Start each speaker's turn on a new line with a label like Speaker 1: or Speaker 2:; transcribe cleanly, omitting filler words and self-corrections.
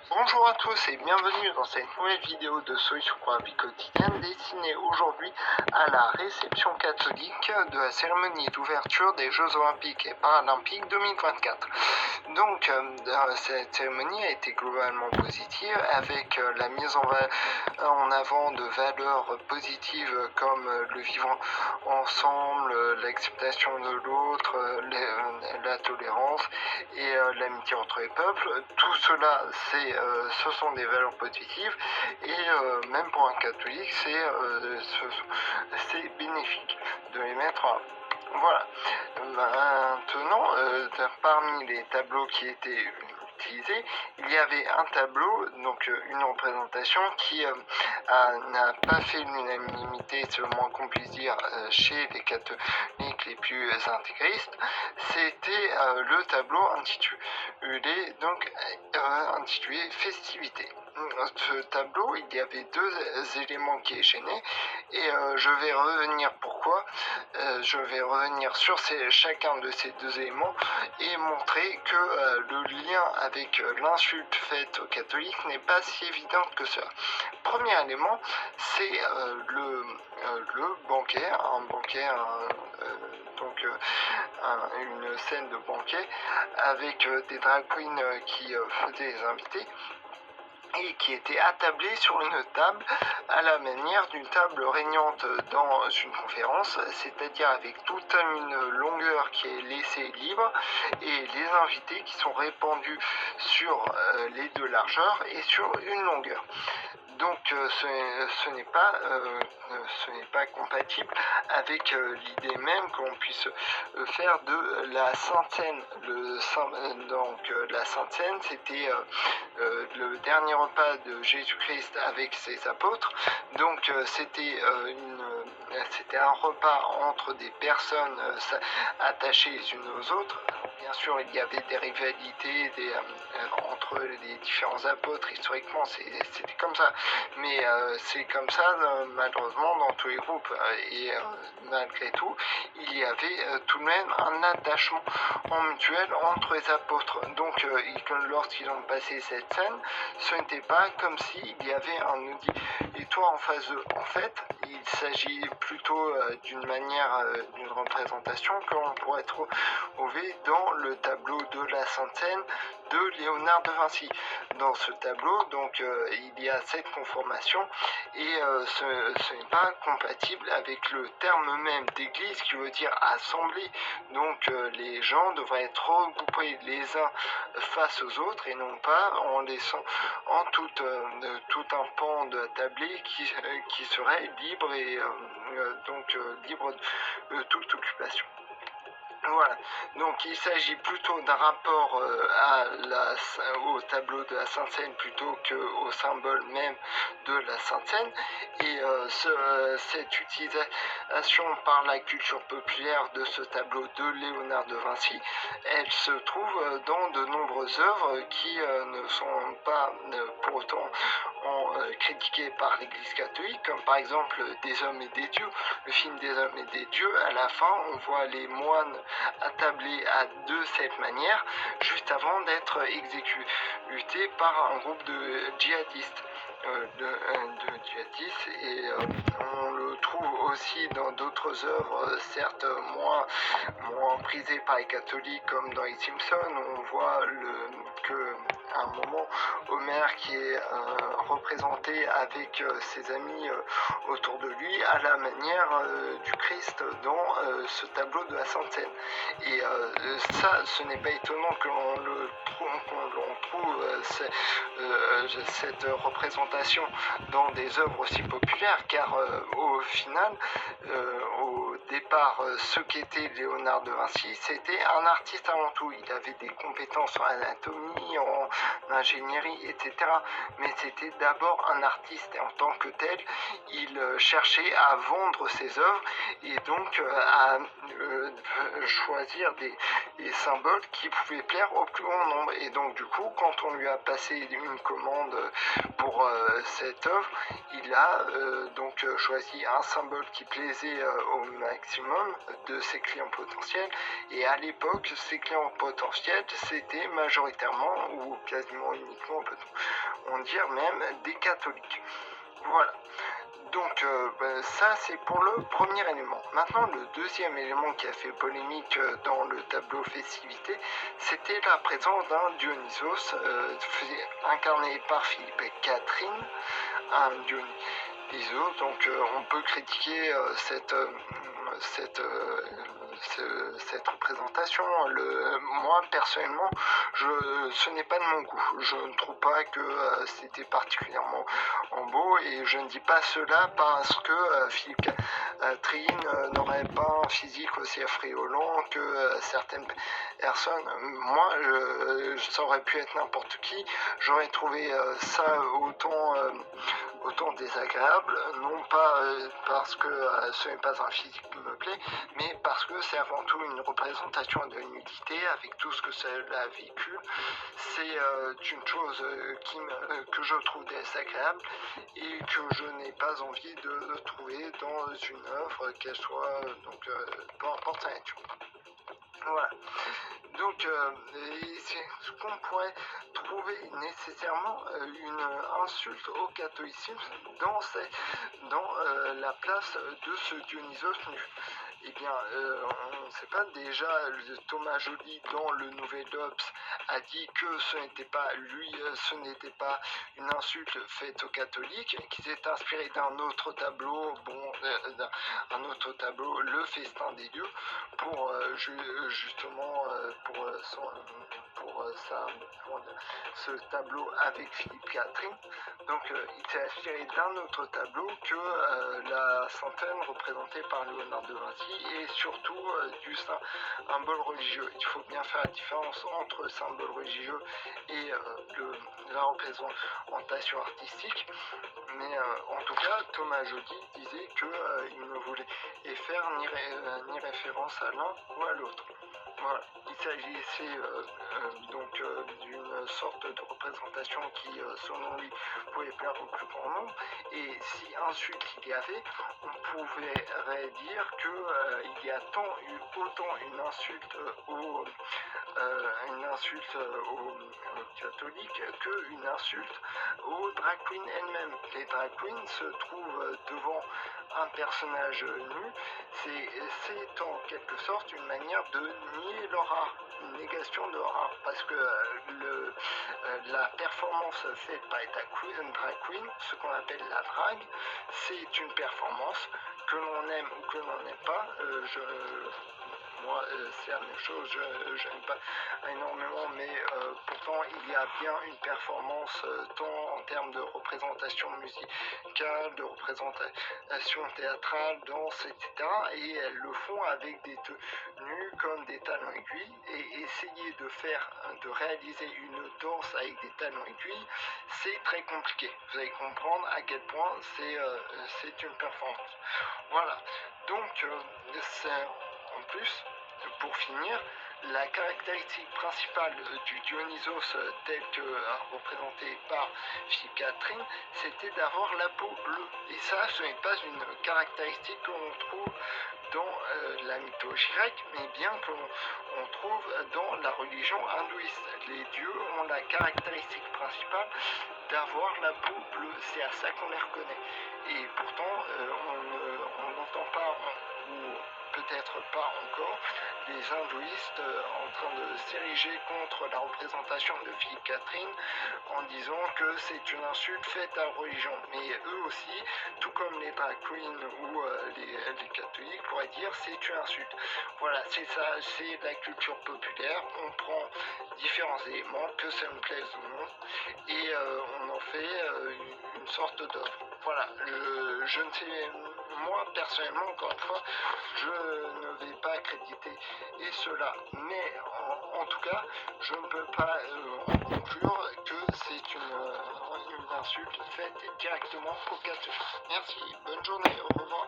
Speaker 1: Bonjour à tous et bienvenue dans cette nouvelle vidéo de Solutions pour la vie quotidienne destinée aujourd'hui à la réception catholique de la cérémonie d'ouverture des Jeux Olympiques et Paralympiques 2024. Donc cette cérémonie a été globalement positive avec la mise en avant de valeurs positives comme le vivre ensemble, l'acceptation de l'autre, la tolérance et l'amitié entre les peuples. Tout cela, ce sont des valeurs positives et même pour un catholique, c'est bénéfique de les mettre en avant. Voilà. Maintenant, parmi les tableaux qui étaient utilisés, il y avait un tableau, donc une représentation qui n'a pas fait l'unanimité, c'est le moins qu'on puisse dire, chez les catholiques les plus intégristes. C'était le tableau intitulé Festivités. Ce tableau, il y avait deux éléments qui gênaient et je vais revenir pourquoi. Je vais revenir sur chacun de ces deux éléments et montrer que le lien avec l'insulte faite aux catholiques n'est pas si évident que cela. Premier élément, c'est le banquet, une scène de banquet avec des drag queens qui faisaient les invités et qui était attablé sur une table à la manière d'une table régnante dans une conférence, c'est-à-dire avec toute une longueur qui est laissée libre et les invités qui sont répandus sur les deux largeurs et sur une longueur. Donc ce n'est pas compatible avec l'idée même qu'on puisse faire de la Sainte Seine. La Sainte Seine, c'était le dernier repas de Jésus-Christ avec ses apôtres. Donc c'était un repas entre des personnes attachées les unes aux autres. Bien sûr, il y avait des rivalités entre les différents apôtres. Historiquement, c'était comme ça. Mais c'est comme ça, malheureusement, dans tous les groupes. Et malgré tout, il y avait tout de même un attachement en mutuel entre les apôtres. Donc, lorsqu'ils ont passé cette scène, ce n'était pas comme s'il y avait un auditoire en face d'eux. En fait, il s'agit plutôt d'une représentation que l'on pourrait trouver dans le tableau de la Sainte Seine de Léonard de Vinci. Dans ce tableau, donc, il y a cette conformation et ce n'est pas compatible avec le terme même d'église qui veut dire assemblée. Donc, les gens devraient être regroupés les uns face aux autres et non pas en laissant en tout un pan de tablé qui serait libre et libre de toute occupation. Voilà, donc il s'agit plutôt d'un rapport au tableau de la Sainte Seine plutôt qu'au symbole même de la Sainte Seine. Et cette utilisation par la culture populaire de ce tableau de Léonard de Vinci, elle se trouve dans de nombreuses œuvres qui ne sont pas pour autant critiquées par l'Église catholique, comme par exemple Des Hommes et des Dieux. Le film Des Hommes et des Dieux, à la fin, on voit les moines attablés de cette manière, juste avant d'être exécutés par un groupe de djihadistes. Et on le trouve aussi dans d'autres œuvres, certes moins prisées par les catholiques, comme dans les Simpsons, où on voit à un moment Homer qui est représenté avec ses amis autour de lui à la manière du Christ dans ce tableau de la Sainte Seine. Et ça, ce n'est pas étonnant que l'on trouve cette représentation dans des œuvres aussi populaires, car au final, au départ, ce qu'était Léonard de Vinci, c'était un artiste avant tout. Il avait des compétences en anatomie, en ingénierie, etc. Mais c'était d'abord un artiste, et en tant que tel, il cherchait à vendre ses œuvres et donc à choisir des symboles qui pouvaient plaire au plus grand nombre. Et donc du coup, quand on lui a passé une commande pour cette œuvre, il a choisi un symbole qui plaisait au maximum de ses clients potentiels. Et à l'époque, ces clients potentiels, c'était majoritairement ou quasiment uniquement, peut-on dire même, des catholiques. Voilà. Donc ça c'est pour le premier élément. Maintenant le deuxième élément qui a fait polémique dans le tableau festivité, c'était la présence d'un Dionysos incarné par Philippe et Catherine, un Dionysos. Donc on peut critiquer cette représentation. Moi personnellement, ce n'est pas de mon goût. Je ne trouve pas que c'était particulièrement beau, et je ne dis pas cela parce que Philippe Catherine n'aurait pas un physique aussi affriolant que certaines personnes. Moi, ça aurait pu être n'importe qui. J'aurais trouvé ça autant désagréable, non pas parce que ce n'est pas un physique qui me plaît, mais parce que c'est avant tout une représentation de nudité avec tout ce que cela véhicule. C'est une chose que je trouve désagréable et que je n'ai pas envie de trouver dans une œuvre, qu'elle soit peu importe sa nature. Voilà. Donc, est-ce qu'on pourrait trouver nécessairement une insulte au catholicisme dans la place de ce Dionysos nu? Eh bien, on ne sait pas. Déjà, Thomas Joly, dans le Nouvel Obs, a dit que ce n'était pas une insulte faite aux catholiques, qu'il s'est inspiré d'un autre tableau, Le Festin des dieux, pour justement ce tableau avec Philippe Catherine. Donc il s'est inspiré d'un autre tableau que la centaine représentée par Léonard de Vinci, et surtout du symbole religieux. Il faut bien faire la différence entre le symbole religieux et la représentation artistique. Mais en tout cas, Thomas Joly disait qu'il ne voulait faire ni référence à l'un ou à l'autre. Voilà. Il s'agissait donc d'une sorte de représentation qui, selon lui, pouvait plaire au plus grand nombre. Et si insulte il y avait, on pourrait dire qu'il y a autant une insulte aux catholiques qu'une insulte aux drag queens elles-mêmes. Les drag queens se trouvent devant un personnage nu, c'est en quelque sorte une manière de nier leur art, une négation de leur art, parce que la performance faite par une drag queen, ce qu'on appelle la drague, c'est une performance, que l'on aime ou que l'on n'aime pas. Moi, c'est la même chose, je n'aime pas énormément, mais pourtant il y a bien une performance tant en termes de représentation musicale, de représentation théâtrale, danse, etc. Et elles le font avec des tenues comme des talons aiguilles, et essayer de réaliser une danse avec des talons aiguilles, c'est très compliqué. Vous allez comprendre à quel point c'est une performance. Voilà, donc en plus, pour finir, la caractéristique principale du Dionysos tel que représenté par Philippe Catherine, c'était d'avoir la peau bleue. Et ça, ce n'est pas une caractéristique que l'on trouve dans la mythologie grecque, mais bien que l'on trouve dans la religion hindouiste. Les dieux ont la caractéristique principale d'avoir la peau bleue. C'est à ça qu'on les reconnaît. Et pourtant, on n'entend pas, ou peut-être pas encore, les hindouistes en train de s'ériger contre la représentation de Philippe Catherine en disant que c'est une insulte faite à la religion. Mais eux aussi, tout comme les drag queens ou les catholiques, pourraient dire c'est une insulte. Voilà, c'est ça, c'est la culture populaire. On prend différents éléments, que ça nous plaise ou non, et on en fait une sorte d'œuvre. Voilà, je ne sais, moi personnellement, encore une fois, je ne vais pas accréditer et cela, mais en tout cas, je ne peux pas en conclure que c'est une insulte faite directement au catholique. Merci, bonne journée, au revoir.